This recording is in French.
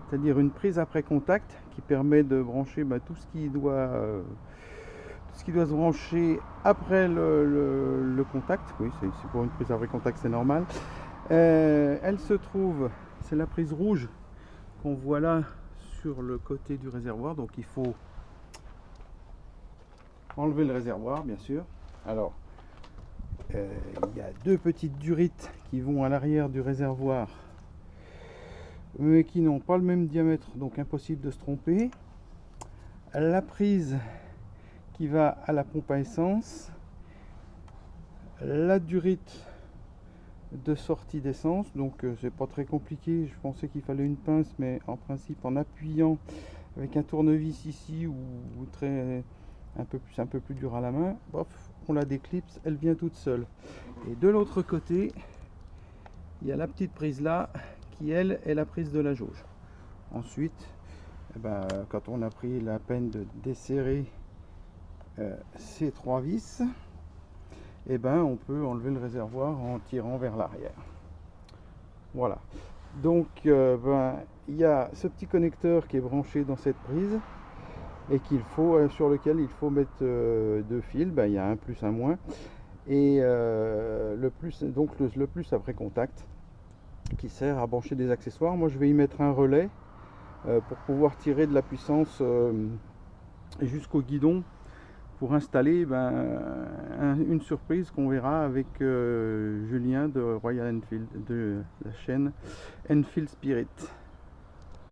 c'est-à-dire une prise après contact qui permet de brancher tout ce qui doit se brancher après le contact. Oui, c'est pour une prise après contact, c'est normal. Elle se trouve, c'est la prise rouge qu'on voit là sur le côté du réservoir, donc il faut enlever le réservoir, bien sûr. Alors, il y a deux petites durites qui vont à l'arrière du réservoir, mais qui n'ont pas le même diamètre, donc impossible de se tromper. La prise qui va à la pompe à essence, la durite de sortie d'essence, donc c'est pas très compliqué. Je pensais qu'il fallait une pince, mais en principe en appuyant avec un tournevis ici ou un peu plus dur à la main, bof, on la déclipse, elle vient toute seule. Et de l'autre côté, il y a la petite prise là qui elle est la prise de la jauge. Ensuite, quand on a pris la peine de desserrer ces trois vis, on peut enlever le réservoir en tirant vers l'arrière. Voilà. Donc il y a ce petit connecteur qui est branché dans cette prise et sur lequel il faut mettre deux fils. Il y a un plus, un moins. Et le plus après contact qui sert à brancher des accessoires. Moi je vais y mettre un relais pour pouvoir tirer de la puissance jusqu'au guidon pour installer une surprise qu'on verra avec Julien de Royal Enfield, de la chaîne Enfield Spirit.